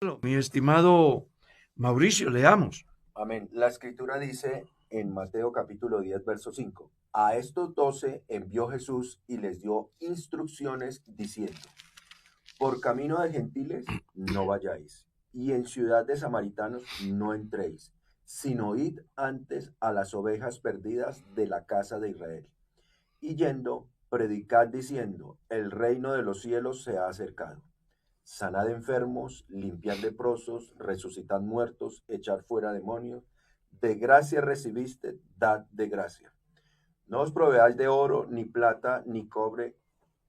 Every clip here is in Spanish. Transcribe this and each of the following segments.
Mi estimado Mauricio, leamos. Amén. La escritura dice en Mateo capítulo 10, verso 5: a estos 12 envió Jesús y les dio instrucciones diciendo: por camino de gentiles no vayáis, y en ciudad de samaritanos no entréis, sino id antes a las ovejas perdidas de la casa de Israel. Y yendo, predicad diciendo: el reino de los cielos se ha acercado. Sanad enfermos, limpiad leprosos, resucitad muertos, echad fuera demonios. De gracia recibiste, dad de gracia. No os proveáis de oro, ni plata, ni cobre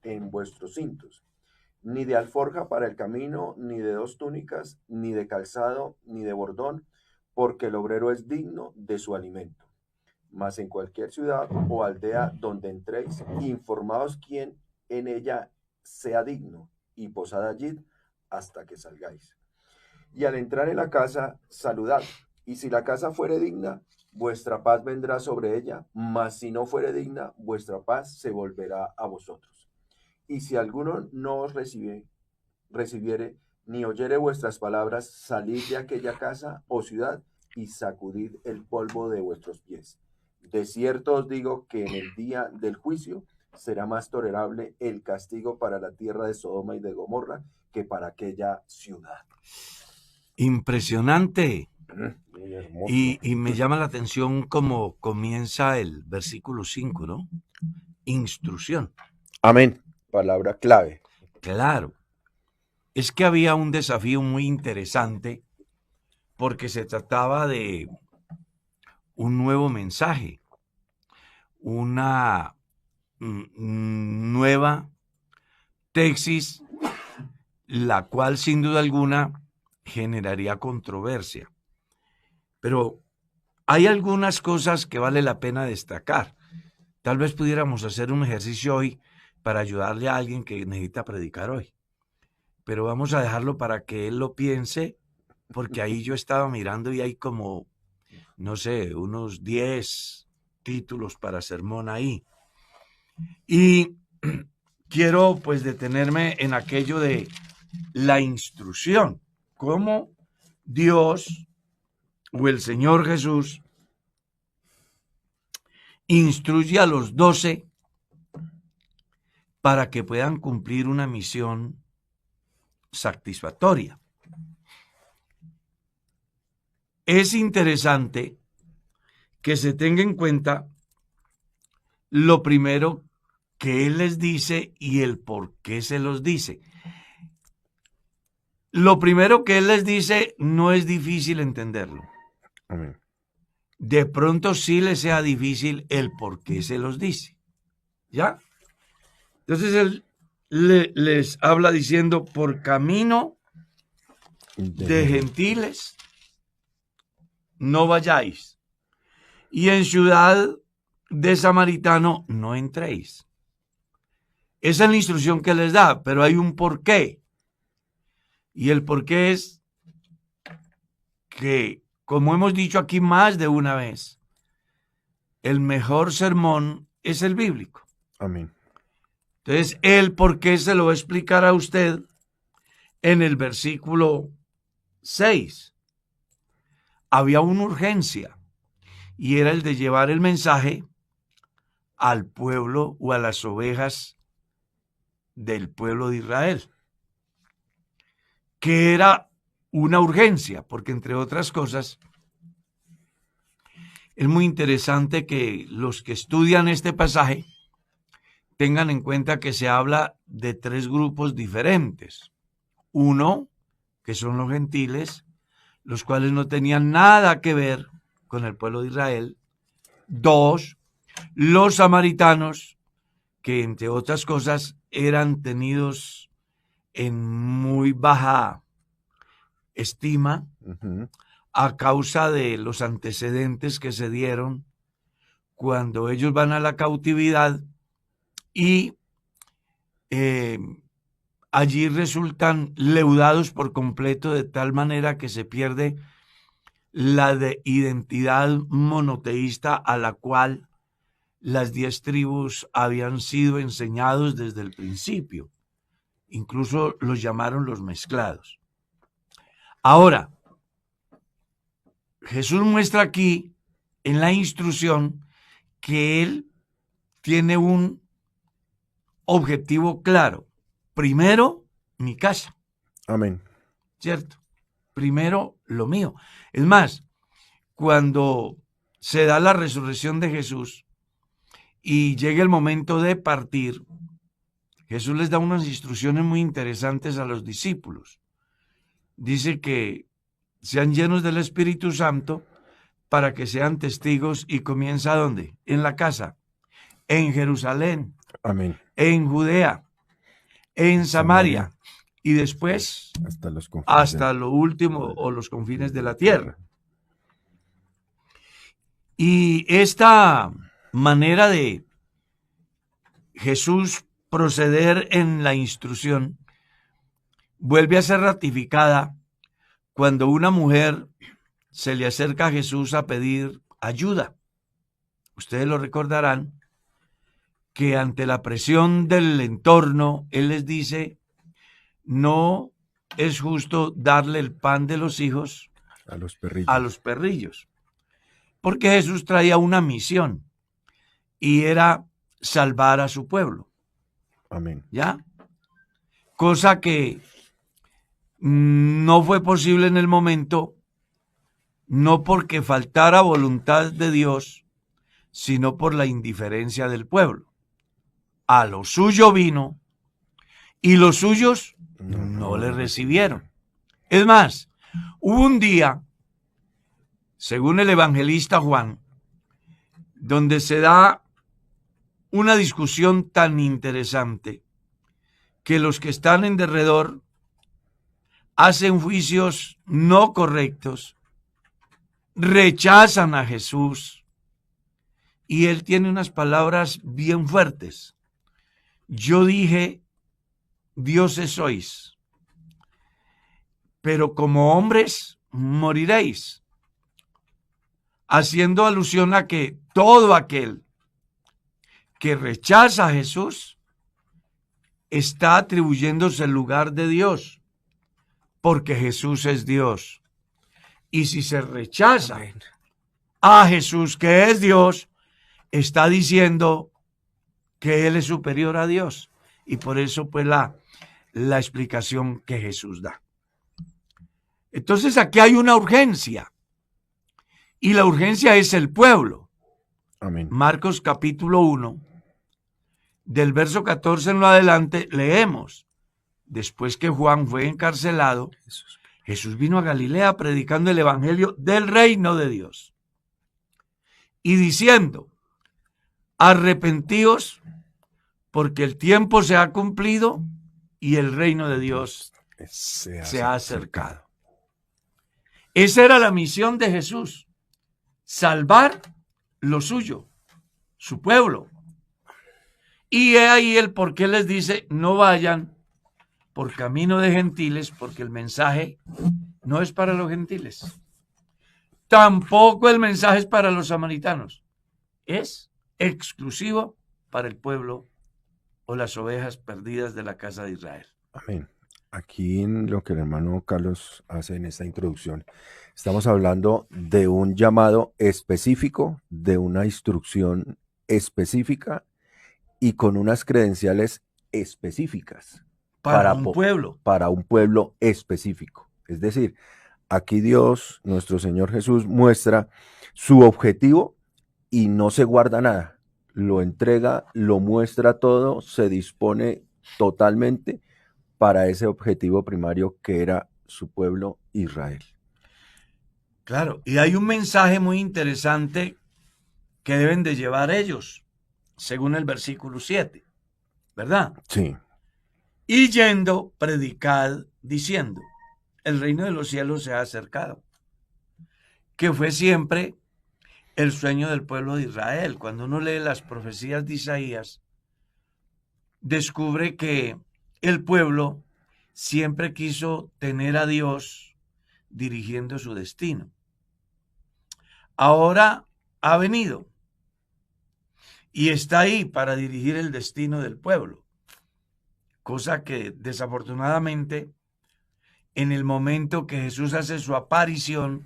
en vuestros cintos, ni de alforja para el camino, ni de dos túnicas, ni de calzado, ni de bordón, porque el obrero es digno de su alimento. Mas en cualquier ciudad o aldea donde entréis, informaos quién en ella sea digno, y posad allí hasta que salgáis. Y al entrar en la casa, saludad. Y si la casa fuere digna, vuestra paz vendrá sobre ella, mas si no fuere digna, vuestra paz se volverá a vosotros. Y si alguno no os recibiere, ni oyere vuestras palabras, salid de aquella casa o ciudad y sacudid el polvo de vuestros pies. De cierto os digo que en el día del juicio será más tolerable el castigo para la tierra de Sodoma y de Gomorra que para aquella ciudad. Impresionante. Muy hermoso. Y me llama la atención cómo comienza el versículo 5, ¿no? Instrucción. Amén. Palabra clave. Claro. Es que había un desafío muy interesante porque se trataba de un nuevo mensaje, una nueva tesis, la cual sin duda alguna generaría controversia. Pero hay algunas cosas que vale la pena destacar. Tal vez pudiéramos hacer un ejercicio hoy para ayudarle a alguien que necesita predicar hoy. Pero vamos a dejarlo para que él lo piense, porque ahí yo estaba mirando y hay como, no sé, unos 10 títulos para sermón ahí. Y quiero pues detenerme en aquello de la instrucción, cómo Dios o el Señor Jesús instruye a los 12 para que puedan cumplir una misión satisfactoria. Es interesante que se tenga en cuenta lo primero que Él les dice y el por qué se los dice. Lo primero que Él les dice no es difícil entenderlo. Amén. De pronto sí les sea difícil el por qué se los dice. ¿Ya? Entonces Él les habla diciendo: por camino de gentiles no vayáis, y en ciudad de samaritano no entréis. Esa es la instrucción que les da, pero hay un porqué. Y el porqué es que, como hemos dicho aquí más de una vez, el mejor sermón es el bíblico. Amén. Entonces, el porqué se lo va a explicar a usted en el versículo 6. Había una urgencia y era el de llevar el mensaje al pueblo o a las ovejas del pueblo de Israel, que era una urgencia, porque entre otras cosas, es muy interesante que los que estudian este pasaje tengan en cuenta que se habla de 3 grupos diferentes. Uno, que son los gentiles, los cuales no tenían nada que ver con el pueblo de Israel. 2, los samaritanos, que entre otras cosas eran tenidos en muy baja estima a causa de los antecedentes que se dieron cuando ellos van a la cautividad y allí resultan leudados por completo, de tal manera que se pierde la identidad monoteísta a la cual las 10 tribus habían sido enseñados desde el principio. Incluso los llamaron los mezclados. Ahora, Jesús muestra aquí en la instrucción que él tiene un objetivo claro. Primero, mi casa. Amén. ¿Cierto? Primero, lo mío. Es más, cuando se da la resurrección de Jesús y llega el momento de partir, Jesús les da unas instrucciones muy interesantes a los discípulos. Dice que sean llenos del Espíritu Santo para que sean testigos, y comienza ¿dónde? En la casa, en Jerusalén, Amén. en Judea, en Samaria, y después hasta lo último o los confines de la tierra. Y esta manera de Jesús proceder en la instrucción vuelve a ser ratificada cuando una mujer se le acerca a Jesús a pedir ayuda. Ustedes lo recordarán que ante la presión del entorno, Él les dice, no es justo darle el pan de los hijos a los perrillos. Porque Jesús traía una misión y era salvar a su pueblo. Amén. ¿Ya? Cosa que no fue posible en el momento, no porque faltara voluntad de Dios, sino por la indiferencia del pueblo. A lo suyo vino y los suyos no le recibieron. Es más, hubo un día, según el evangelista Juan, donde se da una discusión tan interesante que los que están en derredor hacen juicios no correctos, rechazan a Jesús, y él tiene unas palabras bien fuertes. Yo dije, dioses sois, pero como hombres moriréis, haciendo alusión a que todo aquel que rechaza a Jesús está atribuyéndose el lugar de Dios, porque Jesús es Dios. Y si se rechaza a Jesús, que es Dios, está diciendo que Él es superior a Dios. Y por eso, pues, la explicación que Jesús da. Entonces, aquí hay una urgencia. Y la urgencia es el pueblo. Amén. Marcos capítulo 1, del verso 14 en lo adelante, leemos. Después que Juan fue encarcelado, Jesús vino a Galilea predicando el evangelio del reino de Dios y diciendo, arrepentíos porque el tiempo se ha cumplido y el reino de Dios se ha acercado. Esa era la misión de Jesús, salvar lo suyo, su pueblo. Y he ahí el por qué les dice, no vayan por camino de gentiles, porque el mensaje no es para los gentiles. Tampoco el mensaje es para los samaritanos. Es exclusivo para el pueblo o las ovejas perdidas de la casa de Israel. Amén. Aquí en lo que el hermano Carlos hace en esta introducción, estamos hablando de un llamado específico, de una instrucción específica y con unas credenciales específicas. Para un pueblo. Para un pueblo específico. Es decir, aquí Dios, nuestro Señor Jesús, muestra su objetivo y no se guarda nada. Lo entrega, lo muestra todo, se dispone totalmente para ese objetivo primario que era su pueblo Israel. Claro, y hay un mensaje muy interesante que deben de llevar ellos, según el versículo 7, ¿verdad? Sí. Y yendo, predicad, diciendo, el reino de los cielos se ha acercado, que fue siempre el sueño del pueblo de Israel. Cuando uno lee las profecías de Isaías, descubre que el pueblo siempre quiso tener a Dios dirigiendo su destino. Ahora ha venido y está ahí para dirigir el destino del pueblo, cosa que desafortunadamente en el momento que Jesús hace su aparición,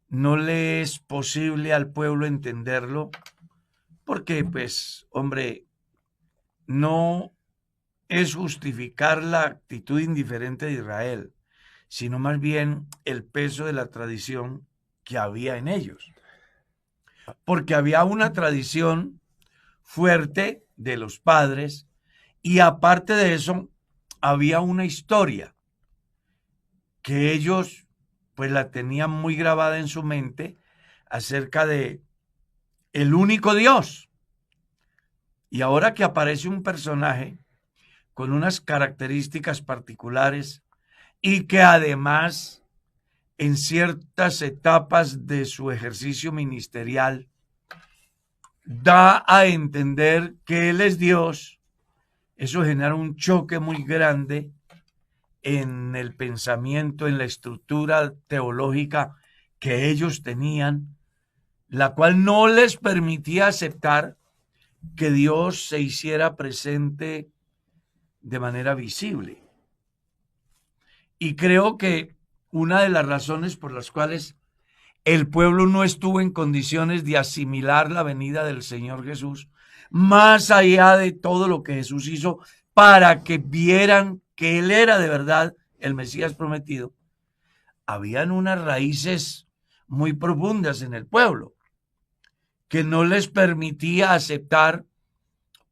no le es posible al pueblo entenderlo, porque, pues, hombre, no es justificar la actitud indiferente de Israel, sino más bien el peso de la tradición que había en ellos. Porque había una tradición fuerte de los padres y aparte de eso, había una historia que ellos pues la tenían muy grabada en su mente acerca de el único Dios. Y ahora que aparece un personaje con unas características particulares y que además en ciertas etapas de su ejercicio ministerial da a entender que Él es Dios, eso genera un choque muy grande en el pensamiento, en la estructura teológica que ellos tenían, la cual no les permitía aceptar que Dios se hiciera presente de manera visible. Y creo que una de las razones por las cuales el pueblo no estuvo en condiciones de asimilar la venida del Señor Jesús, más allá de todo lo que Jesús hizo para que vieran que Él era de verdad el Mesías prometido, habían unas raíces muy profundas en el pueblo que no les permitía aceptar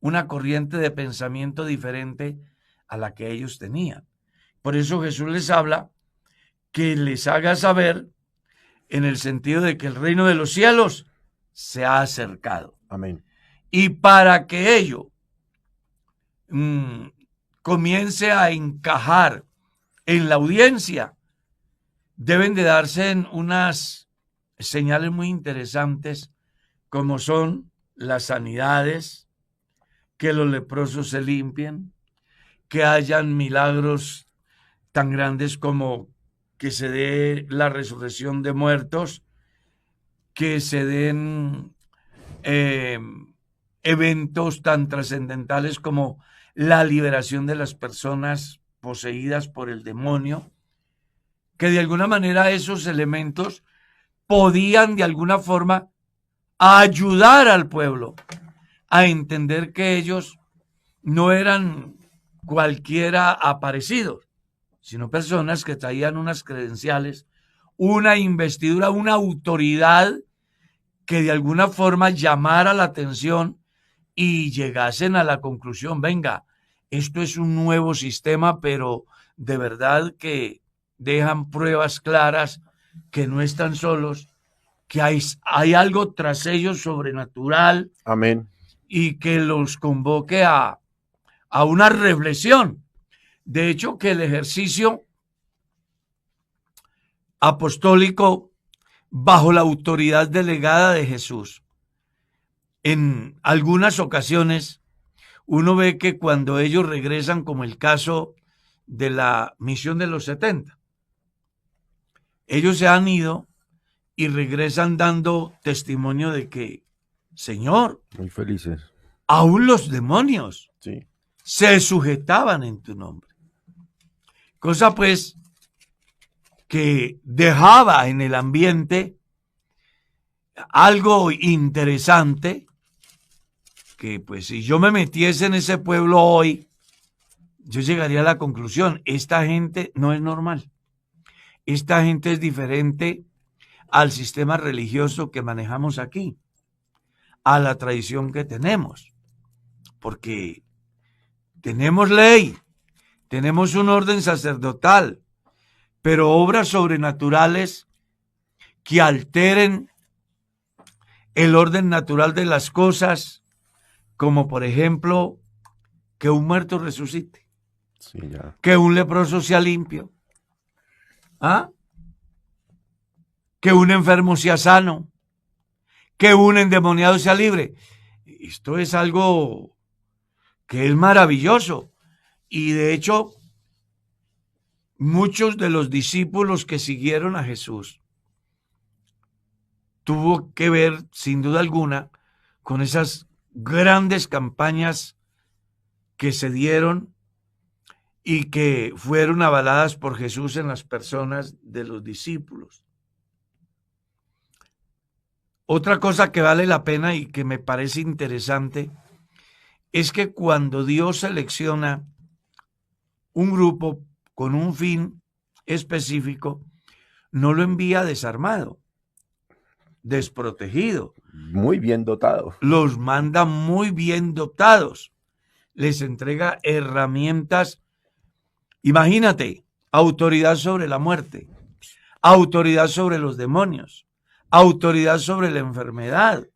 una corriente de pensamiento diferente a la que ellos tenían. Por eso Jesús les habla que les haga saber en el sentido de que el reino de los cielos se ha acercado. Amén. Y para que ello comience a encajar en la audiencia, deben de darse en unas señales muy interesantes, como son las sanidades, que los leprosos se limpien, que hayan milagros tan grandes como que se dé la resurrección de muertos, que se den eventos tan trascendentales como la liberación de las personas poseídas por el demonio, que de alguna manera esos elementos podían de alguna forma ayudar al pueblo a entender que ellos no eran cualquiera aparecidos, sino personas que traían unas credenciales, una investidura, una autoridad que de alguna forma llamara la atención y llegasen a la conclusión, venga, esto es un nuevo sistema, pero de verdad que dejan pruebas claras que no están solos, que hay algo tras ellos sobrenatural. Amén. Y que los convoque a una reflexión. De hecho, que el ejercicio apostólico bajo la autoridad delegada de Jesús, en algunas ocasiones, uno ve que cuando ellos regresan, como el caso de la misión de los 70, ellos se han ido y regresan dando testimonio de que, Señor, muy felices, aún los demonios sí, se sujetaban en tu nombre. Cosa pues que dejaba en el ambiente algo interesante, que pues si yo me metiese en ese pueblo hoy, yo llegaría a la conclusión, esta gente no es normal. Esta gente es diferente al sistema religioso que manejamos aquí, a la tradición que tenemos, porque tenemos ley, tenemos un orden sacerdotal, pero obras sobrenaturales que alteren el orden natural de las cosas, como por ejemplo que un muerto resucite, sí, ya, que un leproso sea limpio, que un enfermo sea sano, que un endemoniado sea libre. Esto es algo que es maravilloso. Y de hecho, muchos de los discípulos que siguieron a Jesús tuvo que ver, sin duda alguna, con esas grandes campañas que se dieron y que fueron avaladas por Jesús en las personas de los discípulos. Otra cosa que vale la pena y que me parece interesante es que cuando Dios selecciona un grupo con un fin específico, no lo envía desarmado, desprotegido. Muy bien dotado. Los manda muy bien dotados. Les entrega herramientas. Imagínate, autoridad sobre la muerte, autoridad sobre los demonios, autoridad sobre la enfermedad.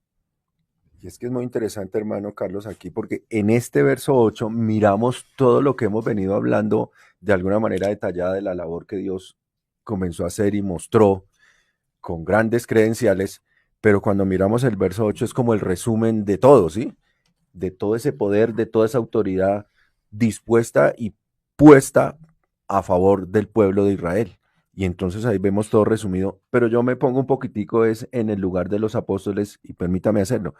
Y es que es muy interesante, hermano Carlos, aquí, porque en este verso 8 miramos todo lo que hemos venido hablando de alguna manera detallada de la labor que Dios comenzó a hacer y mostró con grandes credenciales, pero cuando miramos el verso 8 es como el resumen de todo, ¿sí? De todo ese poder, de toda esa autoridad dispuesta y puesta a favor del pueblo de Israel. Y entonces ahí vemos todo resumido, pero yo me pongo un poquitico es en el lugar de los apóstoles y permítame hacerlo.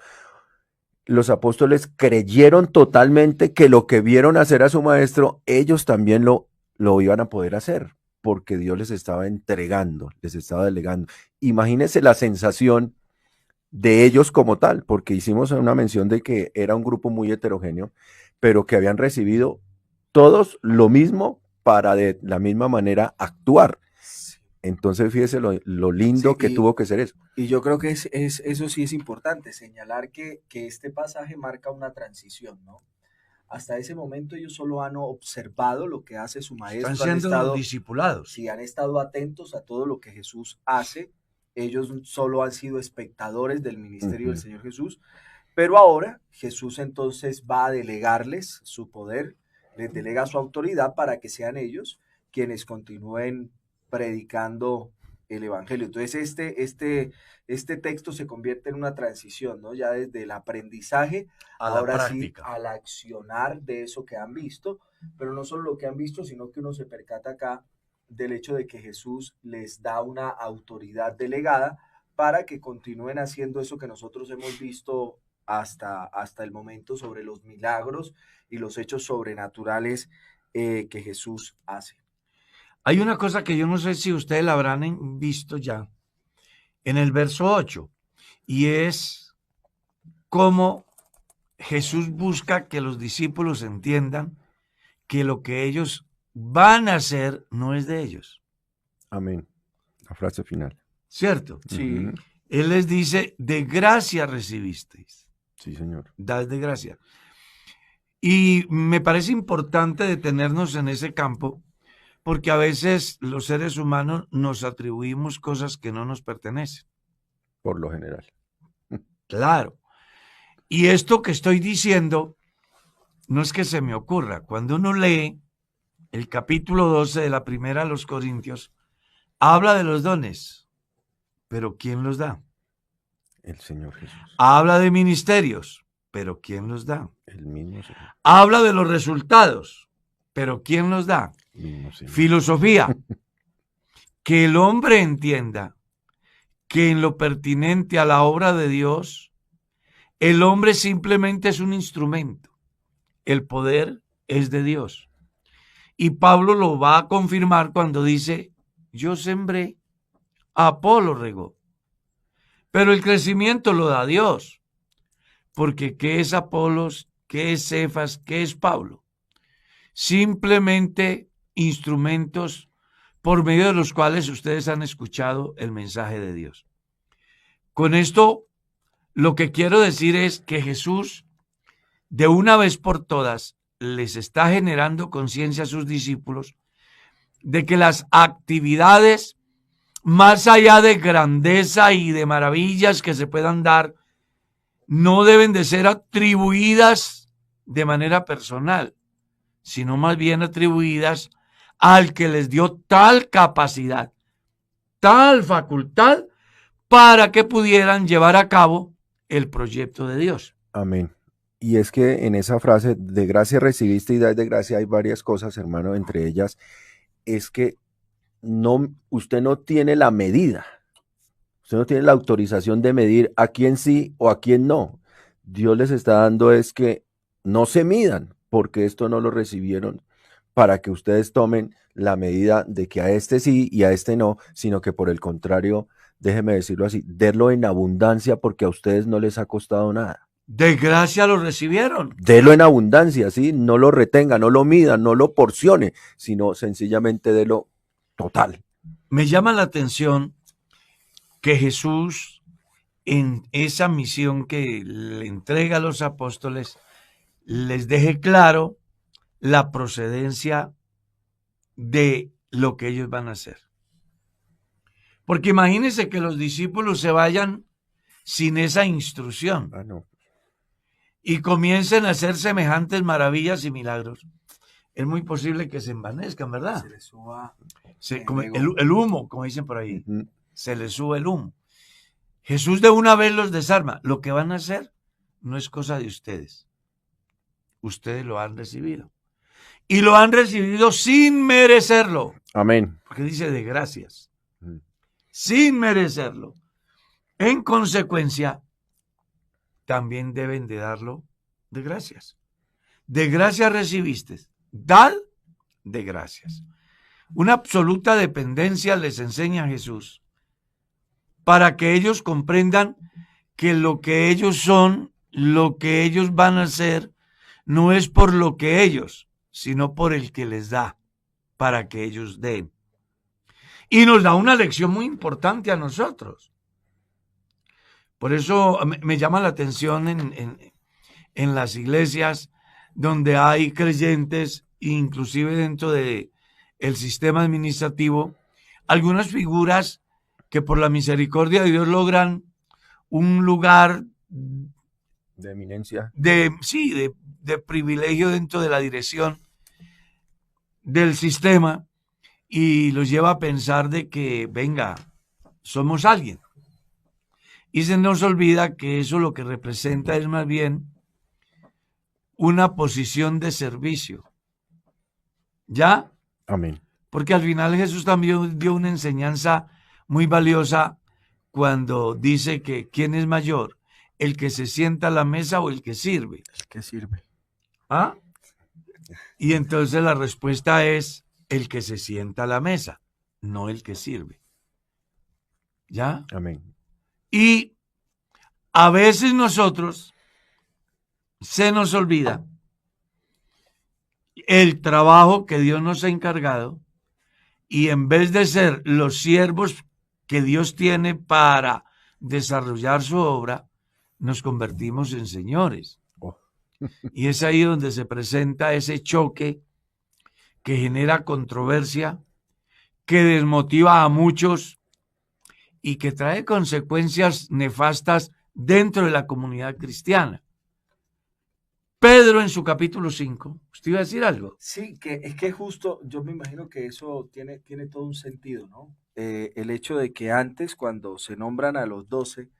Los apóstoles creyeron totalmente que lo que vieron hacer a su maestro, ellos también lo iban a poder hacer, porque Dios les estaba entregando, les estaba delegando. Imagínense la sensación de ellos como tal, porque hicimos una mención de que era un grupo muy heterogéneo, pero que habían recibido todos lo mismo para de la misma manera actuar. Entonces fíjese lo lindo Sí, que tuvo que ser eso. Y yo creo que eso sí es importante, señalar que este pasaje marca una transición, ¿no? Hasta ese momento ellos solo han observado lo que hace su maestro, Están siendo discipulados. sí, han estado atentos a todo lo que Jesús hace, ellos solo han sido espectadores del ministerio del Señor Jesús, pero ahora Jesús entonces va a delegarles su poder, les delega su autoridad para que sean ellos quienes continúen predicando el evangelio. Entonces este texto se convierte en una transición, ¿no? Ya desde el aprendizaje, A la ahora práctica. sí, al accionar de eso que han visto, pero no solo lo que han visto, sino que uno se percata acá del hecho de que Jesús les da una autoridad delegada para que continúen haciendo eso que nosotros hemos visto hasta el momento sobre los milagros y los hechos sobrenaturales que Jesús hace. Hay una cosa que yo no sé si ustedes la habrán visto ya en el verso 8, y es cómo Jesús busca que los discípulos entiendan que lo que ellos van a hacer no es de ellos. Amén. La frase final. ¿Cierto? Sí. Él les dice, de gracia recibisteis. Sí, señor. Dad de gracia. Y me parece importante detenernos en ese campo, porque a veces los seres humanos nos atribuimos cosas que no nos pertenecen. Por lo general. Claro. Y esto que estoy diciendo no es que se me ocurra. Cuando uno lee el capítulo 12 de la primera a los Corintios, habla de los dones, pero ¿quién los da? El Señor Jesús. Habla de ministerios, pero ¿quién los da? El mismo Señor. Habla de los resultados, pero ¿quién los da? El mismo Señor. Filosofía. Que el hombre entienda que en lo pertinente a la obra de Dios, el hombre simplemente es un instrumento. El poder es de Dios. Y Pablo lo va a confirmar cuando dice, yo sembré, Apolo regó, pero el crecimiento lo da Dios. Porque ¿qué es Apolos? ¿Qué es Cefas? ¿Qué es Pablo? Simplemente instrumentos por medio de los cuales ustedes han escuchado el mensaje de Dios. Con esto, lo que quiero decir es que Jesús, de una vez por todas, les está generando conciencia a sus discípulos de que las actividades, más allá de grandeza y de maravillas que se puedan dar, no deben de ser atribuidas de manera personal, sino más bien atribuidas al que les dio tal capacidad, tal facultad, para que pudieran llevar a cabo el proyecto de Dios. Amén. Y es que en esa frase, de gracia recibiste y dad de gracia, hay varias cosas, hermano, entre ellas, es que usted no tiene la medida, usted no tiene la autorización de medir a quién sí o a quién no. Dios les está dando es que no se midan, porque esto no lo recibieron para que ustedes tomen la medida de que a este sí y a este no, sino que por el contrario, déjeme decirlo así, denlo en abundancia porque a ustedes no les ha costado nada. De gracia lo recibieron. Delo en abundancia, ¿sí? No lo retenga, no lo mida, no lo porcione, sino sencillamente delo total. Me llama la atención que Jesús, en esa misión que le entrega a los apóstoles, les deje claro la procedencia de lo que ellos van a hacer. Porque imagínense que los discípulos se vayan sin esa instrucción Ah, no. y comiencen a hacer semejantes maravillas y milagros. Es muy posible que se envanezcan, ¿verdad? Se les suba Como ego. el humo, como dicen por ahí. Ujú. Se les sube el humo. Jesús de una vez los desarma. Lo que van a hacer no es cosa de ustedes. Ustedes lo han recibido. Y lo han recibido sin merecerlo. Amén. Porque dice de gracias. Ujú. Sin merecerlo. En consecuencia, también deben de darlo de gracias. De gracias recibiste. Dad de gracias. Una absoluta dependencia les enseña Jesús para que ellos comprendan que lo que ellos son, lo que ellos van a hacer, no es por lo que ellos, sino por el que les da, para que ellos den. Y nos da una lección muy importante a nosotros. Por eso me llama la atención en las iglesias donde hay creyentes, inclusive dentro del sistema administrativo, algunas figuras que por la misericordia de Dios logran un lugar De eminencia. de privilegio dentro de la dirección del sistema y los lleva a pensar de que, venga, somos alguien. Y se nos olvida que eso lo que representa es más bien una posición de servicio. ¿Ya? Amén. Porque al final Jesús también dio una enseñanza muy valiosa cuando dice que ¿quién es mayor? ¿El que se sienta a la mesa o el que sirve? El que sirve. ¿Ah? Y entonces la respuesta es el que se sienta a la mesa, no el que sirve. ¿Ya? Amén. Y a veces nosotros se nos olvida el trabajo que Dios nos ha encargado y en vez de ser los siervos que Dios tiene para desarrollar su obra, nos convertimos en señores. Oh. Y es ahí donde se presenta ese choque que genera controversia, que desmotiva a muchos y que trae consecuencias nefastas dentro de la comunidad cristiana. Pedro en su capítulo 5, ¿usted iba a decir algo? Sí, que es que justo, yo me imagino que eso tiene todo un sentido, ¿no? El hecho de que antes, cuando se nombran a los 12,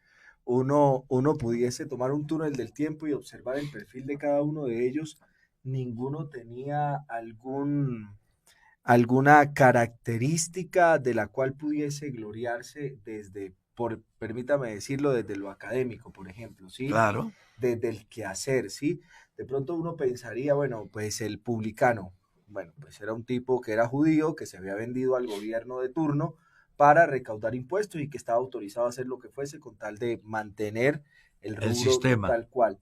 uno pudiese tomar un túnel del tiempo y observar el perfil de cada uno de ellos, ninguno tenía alguna característica de la cual pudiese gloriarse permítame decirlo, desde lo académico, por ejemplo, ¿sí? Claro. Desde el quehacer, ¿sí? De pronto uno pensaría, bueno, pues el publicano, bueno, pues era un tipo que era judío, que se había vendido al gobierno de turno para recaudar impuestos y que estaba autorizado a hacer lo que fuese con tal de mantener el rubro sistema tal cual.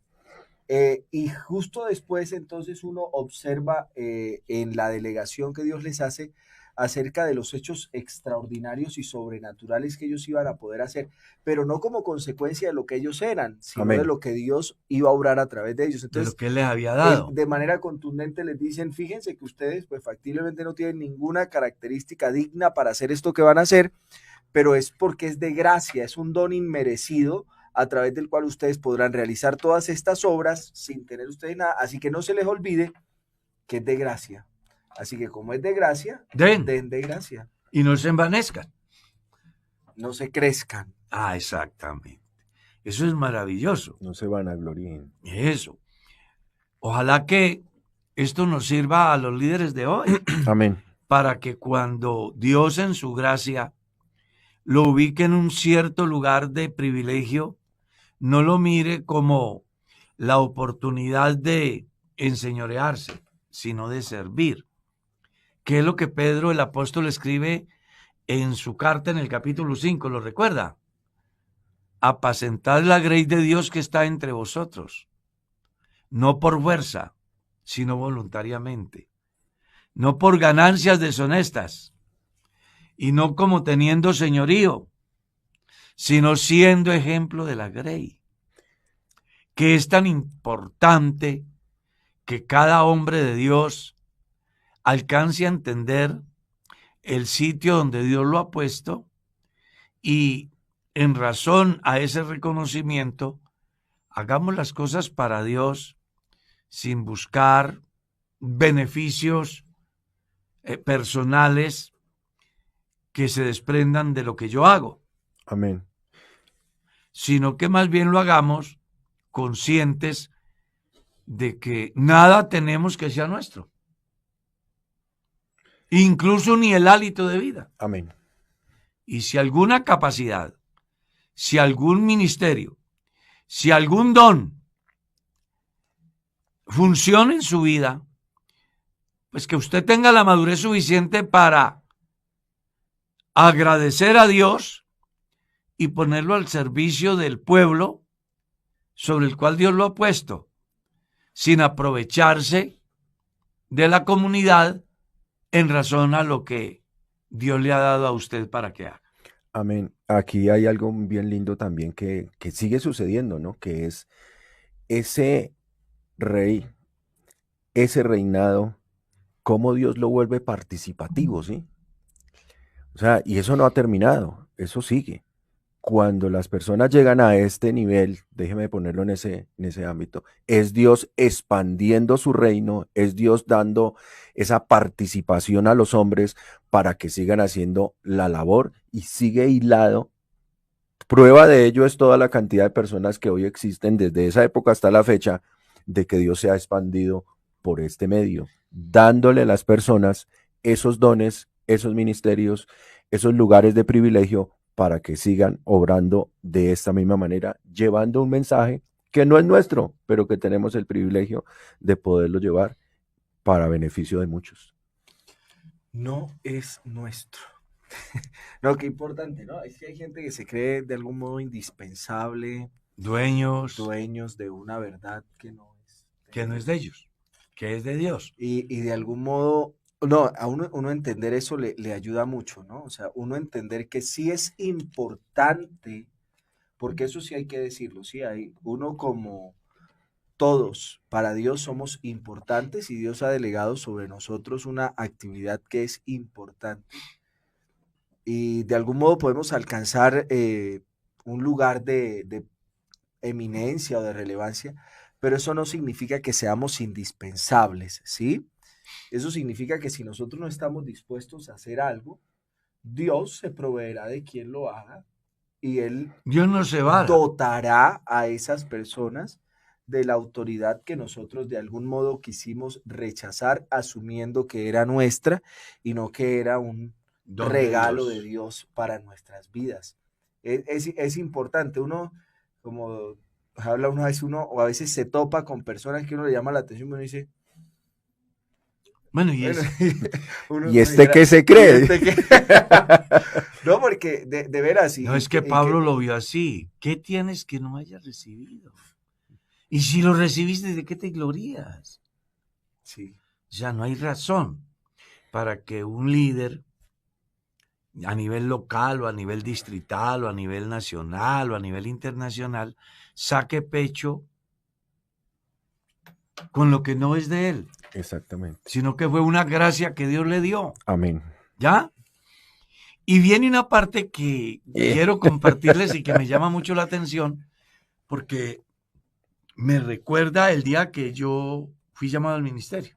Y justo después entonces uno observa en la delegación que Dios les hace acerca de los hechos extraordinarios y sobrenaturales que ellos iban a poder hacer, pero no como consecuencia de lo que ellos eran, sino Amén. de lo que Dios iba a obrar a través de ellos. de Entonces, lo que Él les había dado. de manera contundente les dicen, fíjense que ustedes pues factiblemente no tienen ninguna característica digna para hacer esto que van a hacer, pero es porque es de gracia, es un don inmerecido a través del cual ustedes podrán realizar todas estas obras sin tener ustedes nada, así que no se les olvide que es de gracia. Así que como es de gracia, Den de gracia. y no se envanezcan. No se crezcan. Ah, exactamente. Eso es maravilloso. No se van a gloriar. Eso. Ojalá que esto nos sirva a los líderes de hoy Amén. para que cuando Dios en su gracia lo ubique en un cierto lugar de privilegio, no lo mire como la oportunidad de enseñorearse, sino de servir. que es lo que Pedro el apóstol escribe en su carta en el capítulo 5, ¿lo recuerda? Apacentad la grey de Dios que está entre vosotros, no por fuerza, sino voluntariamente, no por ganancias deshonestas, y no como teniendo señorío, sino siendo ejemplo de la grey, que es tan importante que cada hombre de Dios alcance a entender el sitio donde Dios lo ha puesto y en razón a ese reconocimiento, hagamos las cosas para Dios sin buscar beneficios personales que se desprendan de lo que yo hago. Amén. Sino que más bien lo hagamos conscientes de que nada tenemos que sea nuestro, incluso ni el hálito de vida. Amén. Y si alguna capacidad, si algún ministerio, si algún don funciona en su vida, pues que usted tenga la madurez suficiente para agradecer a Dios y ponerlo al servicio del pueblo sobre el cual Dios lo ha puesto, sin aprovecharse de la comunidad en razón a lo que Dios le ha dado a usted para que haga. Amén. Aquí hay algo bien lindo también que sigue sucediendo, ¿no? Que es ese rey, ese reinado, cómo Dios lo vuelve participativo, ¿sí? O sea, y eso no ha terminado, eso sigue. Cuando las personas llegan a este nivel, déjeme ponerlo en ese ámbito, es Dios expandiendo su reino, es Dios dando esa participación a los hombres para que sigan haciendo la labor y sigue hilado. Prueba de ello es toda la cantidad de personas que hoy existen desde esa época hasta la fecha de que Dios se ha expandido por este medio, dándole a las personas esos dones, esos ministerios, esos lugares de privilegio para que sigan obrando de esta misma manera, llevando un mensaje que no es nuestro, pero que tenemos el privilegio de poderlo llevar para beneficio de muchos. No es nuestro. No, qué importante, ¿no? Es que hay gente que se cree de algún modo indispensable, Dueños, dueños de una verdad que no es. que no es de ellos, que es de Dios. Y de algún modo, no, a uno entender eso le ayuda mucho, ¿no? O sea, uno entender que sí es importante, porque eso sí hay que decirlo, sí hay, uno como todos, para Dios somos importantes y Dios ha delegado sobre nosotros una actividad que es importante. Y de algún modo podemos alcanzar un lugar de eminencia o de relevancia, pero eso no significa que seamos indispensables, ¿sí? Eso significa que si nosotros no estamos dispuestos a hacer algo, Dios se proveerá de quien lo haga y Él Dios no se va. dotará a esas personas de la autoridad que nosotros de algún modo quisimos rechazar, asumiendo que era nuestra y no que era un regalo de Dios para nuestras vidas. Es importante, uno, como habla una vez uno, o a veces se topa con personas que uno le llama la atención y uno dice, bueno, y este qué se cree. No, porque de veras. No, es que Pablo lo vio así. ¿Qué tienes que no hayas recibido? Y si lo recibiste, ¿de qué te glorías? Sí. O sea, no hay razón para que un líder a nivel local o a nivel distrital o a nivel nacional o a nivel internacional saque pecho con lo que no es de él. Exactamente. Sino que fue una gracia que Dios le dio. Amén. ¿Ya? Y viene una parte que quiero compartirles y que me llama mucho la atención porque me recuerda el día que yo fui llamado al ministerio.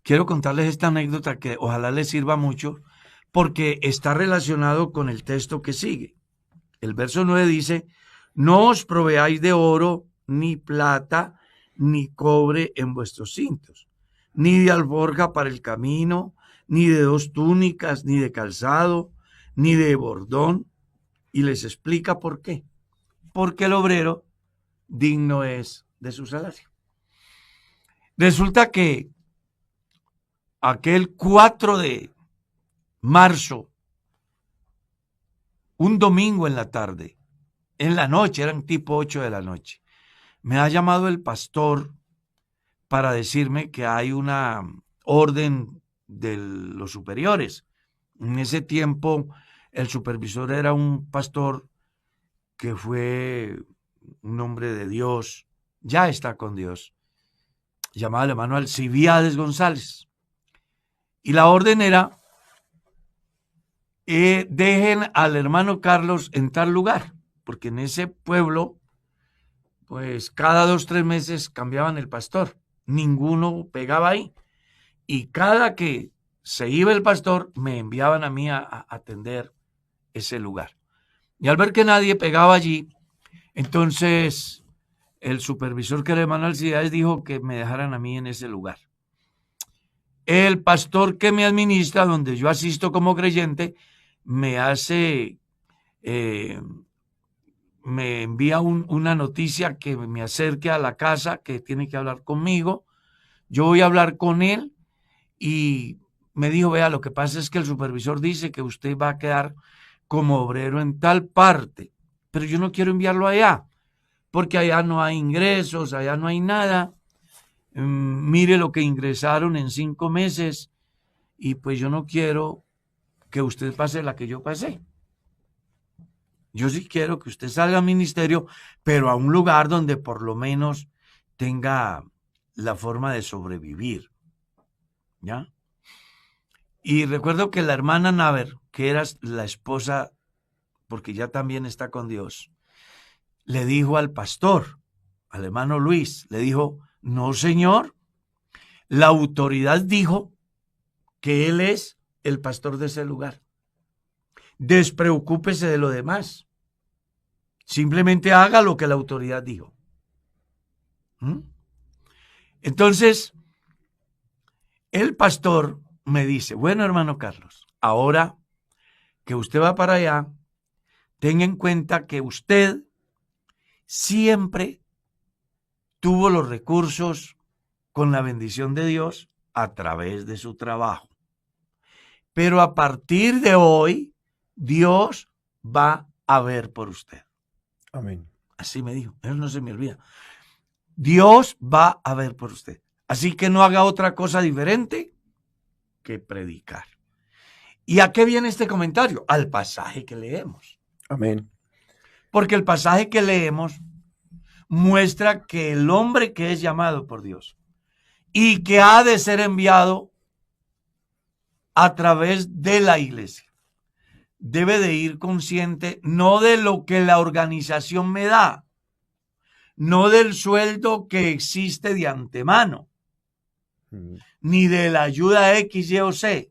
Quiero contarles esta anécdota que ojalá les sirva mucho porque está relacionado con el texto que sigue. El verso 9 dice, no os proveáis de oro, ni plata, ni cobre en vuestros cintos, ni de alforja para el camino, ni de 2 túnicas, ni de calzado, ni de bordón. Y les explica por qué. Porque el obrero digno es de su salario. Resulta que aquel 4 de marzo, un domingo en la tarde, en la noche, eran tipo 8 de la noche, me ha llamado el pastor para decirme que hay una orden de los superiores. En ese tiempo, el supervisor era un pastor que fue un hombre de Dios, ya está con Dios, llamado el hermano Alcibiades González. Y la orden era, dejen al hermano Carlos en tal lugar, porque en ese pueblo, pues cada 2 o 3 meses cambiaban el pastor, ninguno pegaba ahí. Y cada que se iba el pastor, me enviaban a mí a atender ese lugar. Y al ver que nadie pegaba allí, entonces el supervisor, que era el hermano Alcibiades, dijo que me dejaran a mí en ese lugar. El pastor que me administra, donde yo asisto como creyente, me hace, me envía una noticia que me acerque a la casa, que tiene que hablar conmigo. Yo voy a hablar con él y me dijo, vea, lo que pasa es que el supervisor dice que usted va a quedar como obrero en tal parte, pero yo no quiero enviarlo allá, porque allá no hay ingresos, allá no hay nada. Mire lo que ingresaron en 5 meses y pues yo no quiero que usted pase la que yo pasé. Yo sí quiero que usted salga al ministerio, pero a un lugar donde por lo menos tenga la forma de sobrevivir. ¿Ya? Y recuerdo que la hermana Naver, que era la esposa, porque ya también está con Dios, le dijo al pastor, al hermano Luis, le dijo, no señor, la autoridad dijo que él es el pastor de ese lugar. Despreocúpese de lo demás. Simplemente haga lo que la autoridad dijo. Entonces, el pastor me dice, bueno, hermano Carlos, ahora que usted va para allá, tenga en cuenta que usted siempre tuvo los recursos con la bendición de Dios a través de su trabajo. Pero a partir de hoy, Dios va a ver por usted. Amén. Así me dijo, eso no se me olvida. Dios va a ver por usted. Así que no haga otra cosa diferente que predicar. ¿Y a qué viene este comentario? Al pasaje que leemos. Amén. Porque el pasaje que leemos muestra que el hombre que es llamado por Dios y que ha de ser enviado a través de la iglesia debe de ir consciente no de lo que la organización me da, no del sueldo que existe de antemano, ni de la ayuda X, Y o Z,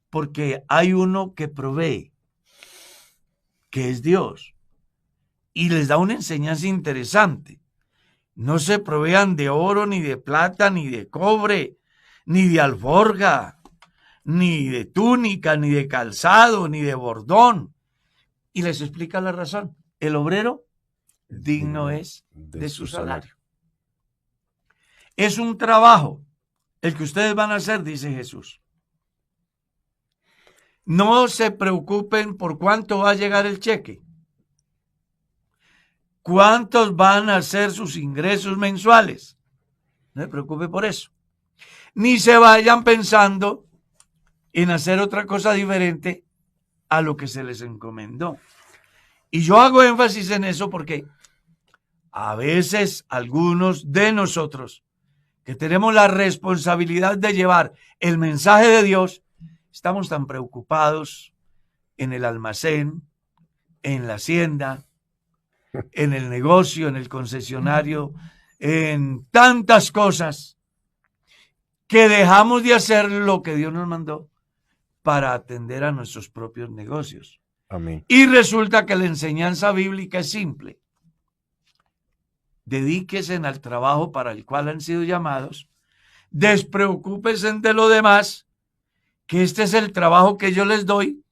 porque hay uno que provee, que es Dios, y les da una enseñanza interesante. No se provean de oro, ni de plata, ni de cobre, ni de alforja, ni de túnica, ni de calzado, ni de bordón. Y les explica la razón. El obrero digno es de su salario. Es un trabajo el que ustedes van a hacer, dice Jesús. No se preocupen por cuánto va a llegar el cheque. ¿Cuántos van a ser sus ingresos mensuales? No se preocupe por eso. Ni se vayan pensando en hacer otra cosa diferente a lo que se les encomendó. Y yo hago énfasis en eso porque a veces algunos de nosotros que tenemos la responsabilidad de llevar el mensaje de Dios, estamos tan preocupados en el almacén, en la hacienda, en el negocio, en el concesionario, en tantas cosas, que dejamos de hacer lo que Dios nos mandó para atender a nuestros propios negocios. Amén. Y resulta que la enseñanza bíblica es simple. Dedíquense al trabajo para el cual han sido llamados, despreocúpense de lo demás, que este es el trabajo que yo les doy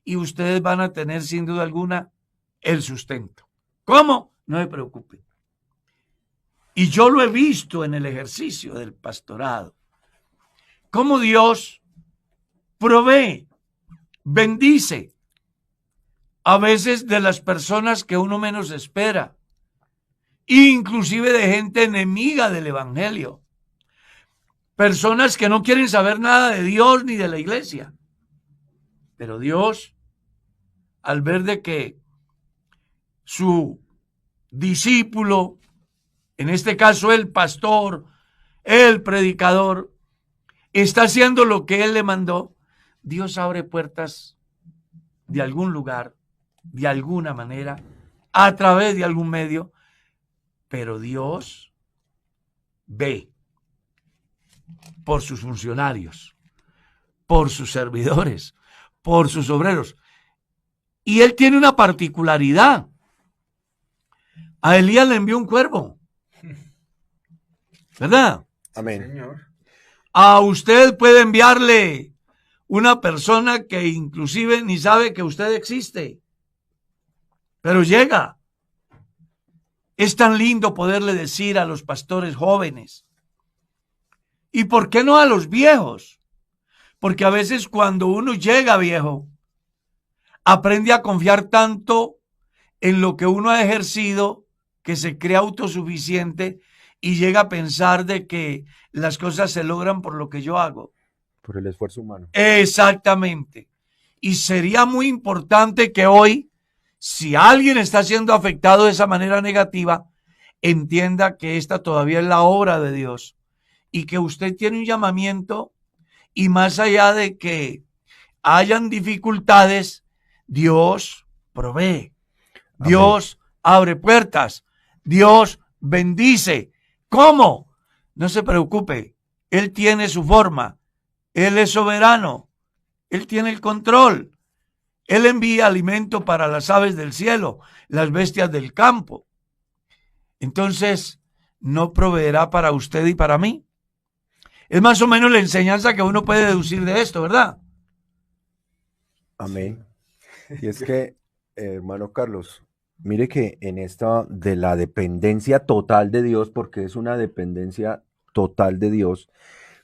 y ustedes van a tener sin duda alguna el sustento. ¿Cómo? No se preocupen. Y yo lo he visto en el ejercicio del pastorado. cómo Dios provee, bendice, a veces de las personas que uno menos espera, inclusive de gente enemiga del evangelio, personas que no quieren saber nada de Dios ni de la iglesia. Pero Dios, al ver de que su discípulo, en este caso el pastor, el predicador, está haciendo lo que él le mandó, Dios abre puertas de algún lugar, de alguna manera, a través de algún medio, pero Dios ve por sus funcionarios, por sus servidores, por sus obreros. Y él tiene una particularidad. A Elías le envió un cuervo, ¿verdad? Amén. Señor. A usted puede enviarle una persona que inclusive ni sabe que usted existe, pero llega. Es tan lindo poderle decir a los pastores jóvenes, ¿y por qué no a los viejos? Porque a veces cuando uno llega viejo, aprende a confiar tanto en lo que uno ha ejercido que se cree autosuficiente y llega a pensar de que las cosas se logran por lo que yo hago. Por el esfuerzo humano. Exactamente. Y sería muy importante que hoy, si alguien está siendo afectado de esa manera negativa, entienda que esta todavía es la obra de Dios y que usted tiene un llamamiento, y más allá de que hayan dificultades, Dios provee, Dios abre puertas, Dios bendice. ¿Cómo? No se preocupe, Él tiene su forma, Él es soberano, Él tiene el control. Él envía alimento para las aves del cielo, las bestias del campo. Entonces, ¿no proveerá para usted y para mí? Es más o menos la enseñanza que uno puede deducir de esto, ¿verdad? Amén. Y es que, hermano Carlos, mire que en esta de la dependencia total de Dios, porque es una dependencia total de Dios,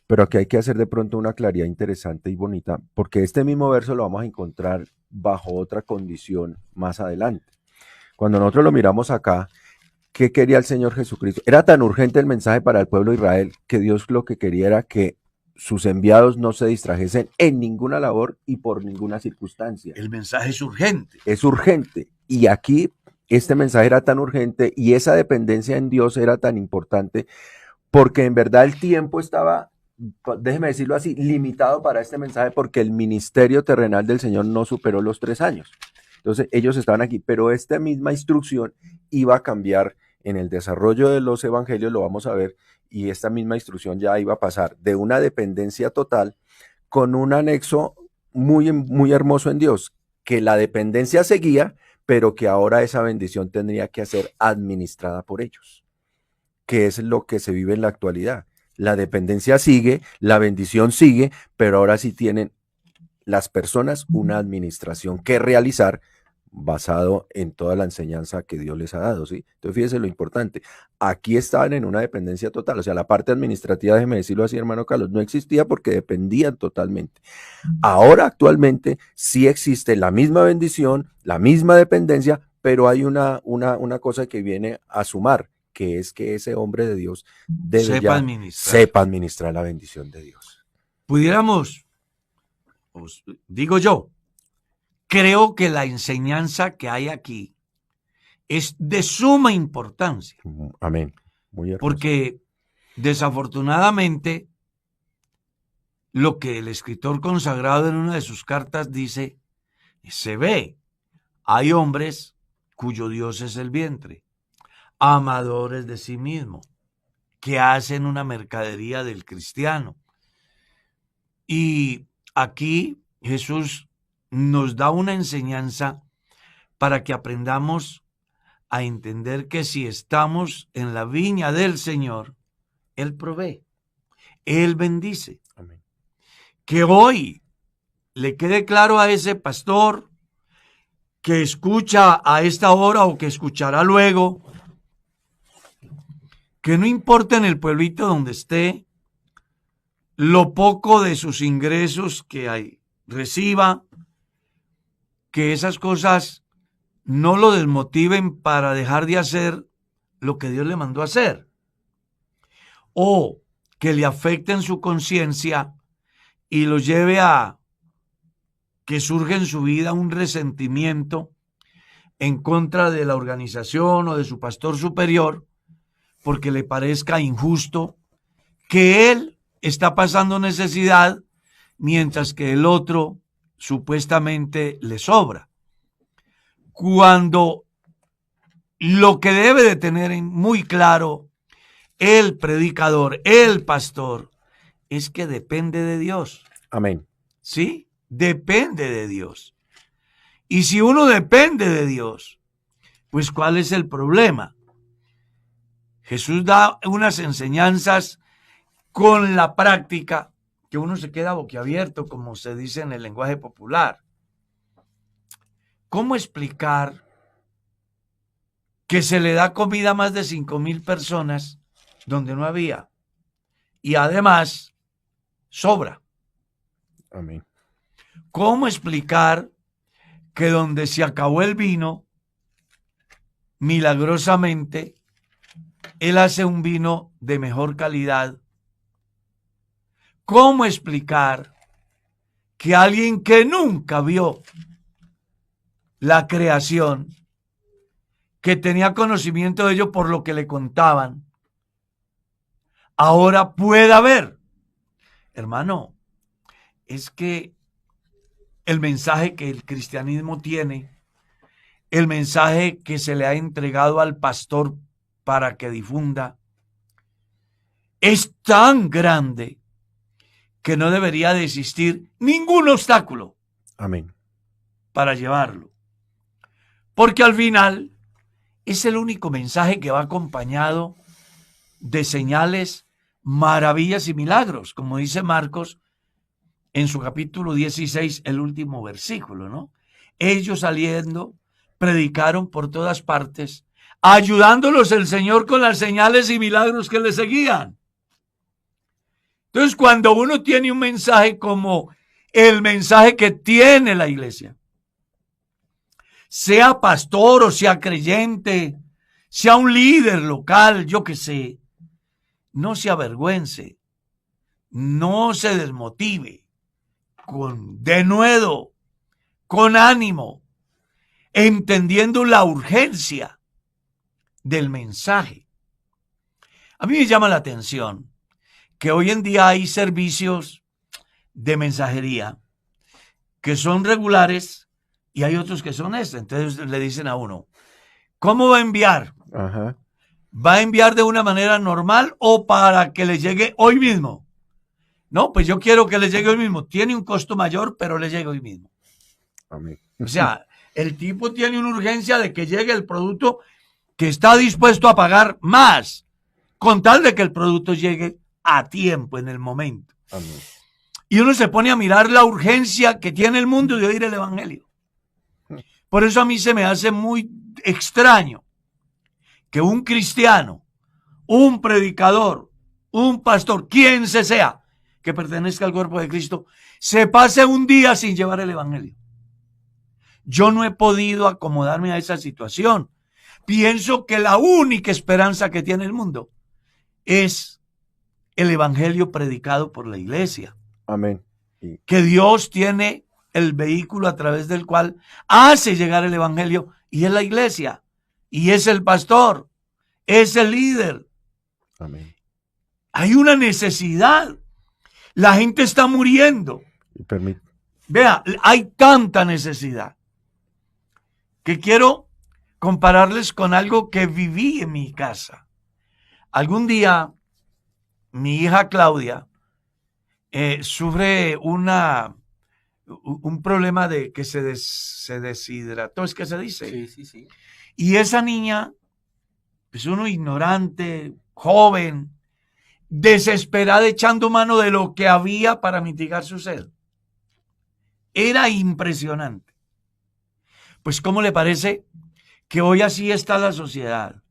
pero aquí hay que hacer de pronto una claridad interesante y bonita, porque este mismo verso lo vamos a encontrar bajo otra condición más adelante. Cuando nosotros lo miramos acá, ¿qué quería el Señor Jesucristo? Era tan urgente el mensaje para el pueblo de Israel que Dios lo que quería era que sus enviados no se distrajesen en ninguna labor y por ninguna circunstancia. El mensaje es urgente. Es urgente. Y aquí este mensaje era tan urgente y esa dependencia en Dios era tan importante porque en verdad el tiempo estaba, déjeme decirlo así, limitado para este mensaje porque el ministerio terrenal del Señor no superó los 3 años. Entonces ellos estaban aquí, pero esta misma instrucción iba a cambiar en el desarrollo de los evangelios, lo vamos a ver, y esta misma instrucción ya iba a pasar de una dependencia total con un anexo muy, muy hermoso en Dios, que la dependencia seguía, pero que ahora esa bendición tendría que ser administrada por ellos, que es lo que se vive en la actualidad. La dependencia sigue, la bendición sigue, pero ahora sí tienen las personas una administración que realizar basado en toda la enseñanza que Dios les ha dado, ¿sí? Entonces fíjese lo importante, aquí estaban en una dependencia total, o sea, la parte administrativa, déjeme decirlo así, hermano Carlos, no existía porque dependían totalmente. Ahora actualmente sí existe la misma bendición, la misma dependencia, pero hay una cosa que viene a sumar, que es que ese hombre de Dios debe sepa administrar la bendición de Dios. Pudiéramos, os digo yo, creo que la enseñanza que hay aquí es de suma importancia. Amén. Muy hermoso. Porque desafortunadamente lo que el escritor consagrado en una de sus cartas dice, se ve, hay hombres cuyo Dios es el vientre, amadores de sí mismo, que hacen una mercadería del cristiano. Y aquí Jesús nos da una enseñanza para que aprendamos a entender que si estamos en la viña del Señor, Él provee, Él bendice. Amén. Que hoy le quede claro a ese pastor que escucha a esta hora o que escuchará luego, que no importa en el pueblito donde esté, lo poco de sus ingresos que reciba, que esas cosas no lo desmotiven para dejar de hacer lo que Dios le mandó a hacer, o que le afecten su conciencia y lo lleve a que surja en su vida un resentimiento en contra de la organización o de su pastor superior, porque le parezca injusto que él está pasando necesidad mientras que el otro supuestamente le sobra. Cuando lo que debe de tener muy claro el predicador, el pastor, es que depende de Dios. Amén. ¿Sí? Depende de Dios. Y si uno depende de Dios, pues ¿cuál es el problema? Jesús da unas enseñanzas con la práctica que uno se queda boquiabierto, como se dice en el lenguaje popular. ¿Cómo explicar que se le da comida a más de 5,000 personas donde no había? Y además, sobra. Amén. ¿Cómo explicar que donde se acabó el vino, milagrosamente, Él hace un vino de mejor calidad? ¿Cómo explicar que alguien que nunca vio la creación, que tenía conocimiento de ello por lo que le contaban, ahora pueda ver? Hermano, es que el mensaje que el cristianismo tiene, el mensaje que se le ha entregado al pastor para que difunda, es tan grande que no debería de existir ningún obstáculo Amén. para llevarlo. Porque al final es el único mensaje que va acompañado de señales, maravillas y milagros, como dice Marcos en su capítulo 16, el último versículo, ¿no? Ellos saliendo, predicaron por todas partes, ayudándolos el Señor con las señales y milagros que le seguían. Entonces, cuando uno tiene un mensaje como el mensaje que tiene la iglesia, sea pastor o sea creyente, sea un líder local, yo qué sé, no se avergüence, no se desmotive, con denuedo, con ánimo, entendiendo la urgencia del mensaje. A mí me llama la atención que hoy en día hay servicios de mensajería que son regulares y hay otros que son extra. Entonces le dicen a uno, ¿cómo va a enviar? Ajá. ¿Va a enviar de una manera normal o para que le llegue hoy mismo? No, pues yo quiero que le llegue hoy mismo. Tiene un costo mayor, pero le llegue hoy mismo. Amén. O sea, el tipo tiene una urgencia de que llegue el producto que está dispuesto a pagar más, con tal de que el producto llegue a tiempo, en el momento. Amén. Y uno se pone a mirar la urgencia que tiene el mundo de oír el evangelio. Por eso a mí se me hace muy extraño que un cristiano, un predicador, un pastor, quien sea, que pertenezca al cuerpo de Cristo, se pase un día sin llevar el evangelio. Yo no he podido acomodarme a esa situación. Pienso que la única esperanza que tiene el mundo es el evangelio predicado por la iglesia. Amén. Y Que Dios tiene el vehículo a través del cual hace llegar el evangelio, y es la iglesia, y es el pastor, es el líder. amén. Hay una necesidad. La gente está muriendo. Y permite. Vea, hay tanta necesidad que quiero compararles con algo que viví en mi casa. Algún día, mi hija Claudia sufre un problema de que se deshidrató, es que se dice. Sí. Y esa niña, pues uno ignorante, joven, desesperada, echando mano de lo que había para mitigar su sed. Era impresionante. Pues, ¿cómo le parece que hoy así está la sociedad?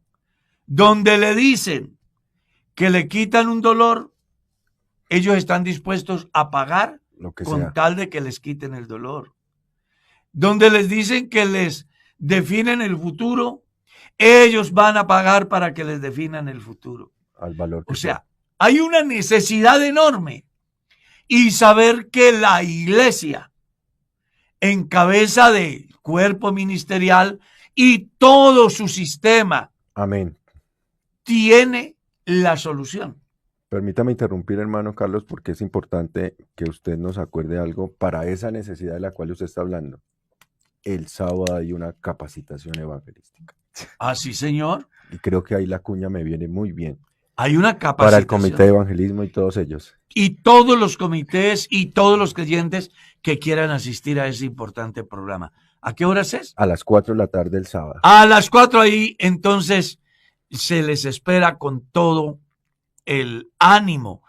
Donde le dicen que le quitan un dolor, ellos están dispuestos a pagar Lo que con sea. tal de que les quiten el dolor. Donde les dicen que les definen el futuro, ellos van a pagar para que les definan el futuro. Al valor que O sea, hay una necesidad enorme y saber que la iglesia, en cabeza del cuerpo ministerial y todo su sistema, Amén. tiene la solución. Permítame interrumpir, hermano Carlos, porque es importante que usted nos acuerde algo para esa necesidad de la cual usted está hablando. El sábado hay una capacitación evangelística. Así, señor. Y creo que ahí la cuña me viene muy bien. Hay una Para capacitación. el comité de evangelismo y todos ellos. Y todos los comités y todos los creyentes que quieran asistir a ese importante programa. ¿A qué horas es? A las 4 de la tarde el sábado. A las 4 ahí, entonces, se les espera con todo el ánimo,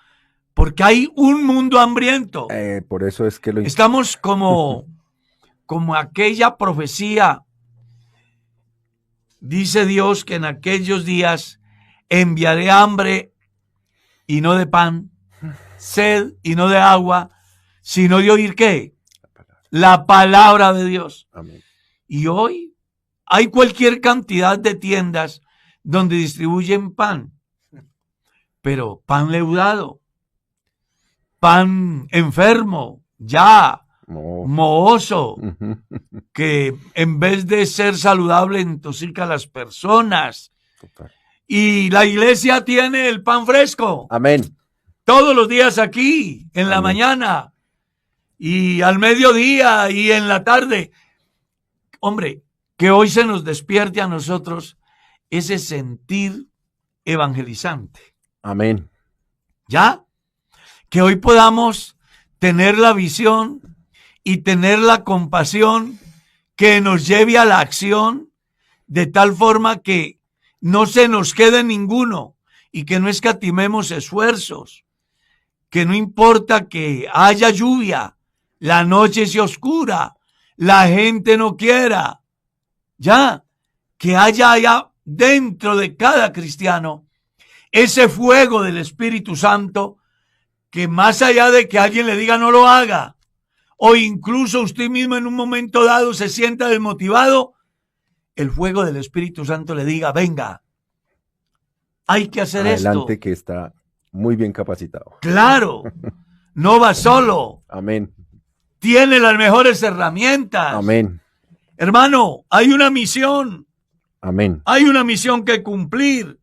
porque hay un mundo hambriento. Por eso es que lo... Estamos como aquella profecía. Dice Dios que en aquellos días enviaré hambre y no de pan, sed y no de agua, sino de oír ¿qué? La palabra de Dios. Amén. Y hoy hay cualquier cantidad de tiendas donde distribuyen pan, pero pan leudado, pan enfermo, ya, No. mohoso, Ujú. que en vez de ser saludable intoxica a las personas. Total. Y la iglesia tiene el pan fresco Amén. todos los días aquí, en la Amén. mañana y al mediodía y en la tarde. Hombre, que hoy se nos despierte a nosotros ese sentir evangelizante. Amén. ¿Ya? Que hoy podamos tener la visión y tener la compasión que nos lleve a la acción de tal forma que no se nos quede ninguno y que no escatimemos esfuerzos, que no importa que haya lluvia, la noche sea oscura, la gente no quiera, ya, que haya allá dentro de cada cristiano ese fuego del Espíritu Santo que más allá de que alguien le diga no lo haga, o incluso usted mismo en un momento dado se sienta desmotivado, el fuego del Espíritu Santo le diga, venga, hay que hacer Adelante, esto. que está muy bien capacitado. Claro, no va solo, Amén. tiene las mejores herramientas. Amén. Hermano, hay una misión. Amén. Hay una misión que cumplir.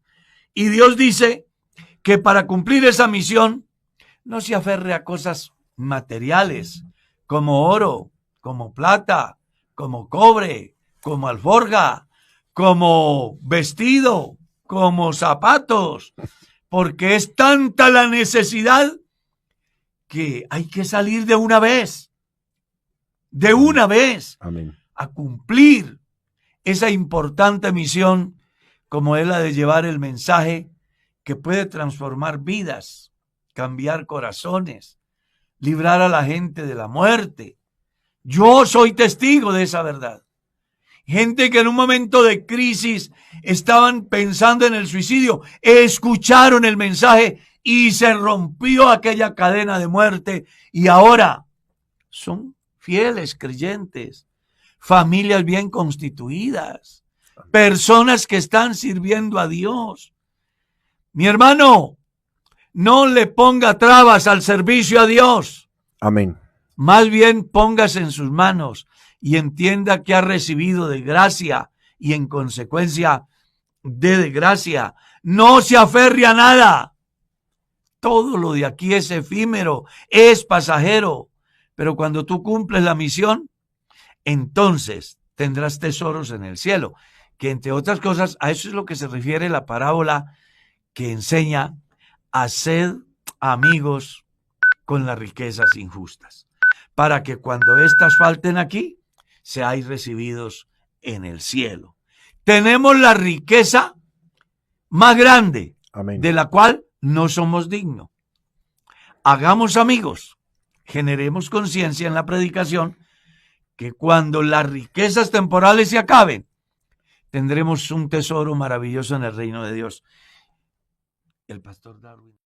Y Dios dice que para cumplir esa misión no se aferre a cosas materiales como oro, como plata, como cobre, como alforja, como vestido, como zapatos, porque es tanta la necesidad que hay que salir de una vez Amén. a cumplir esa importante misión como es la de llevar el mensaje que puede transformar vidas, cambiar corazones, librar a la gente de la muerte. Yo soy testigo de esa verdad. Gente que en un momento de crisis estaban pensando en el suicidio, escucharon el mensaje y se rompió aquella cadena de muerte y ahora son fieles creyentes, familias bien constituidas, personas que están sirviendo a Dios. Mi hermano, no le ponga trabas al servicio a Dios. Amén. Más bien póngase en sus manos y entienda que ha recibido de gracia y en consecuencia de desgracia. No se aferre a nada. Todo lo de aquí es efímero, es pasajero. Pero cuando tú cumples la misión, entonces tendrás tesoros en el cielo. Que entre otras cosas, a eso es lo que se refiere la parábola que enseña a ser amigos con las riquezas injustas, para que cuando éstas falten aquí, seáis recibidos en el cielo. Tenemos la riqueza más grande, Amén. de la cual no somos dignos. Hagamos amigos, generemos conciencia en la predicación, que cuando las riquezas temporales se acaben, tendremos un tesoro maravilloso en el reino de Dios. El pastor Darwin.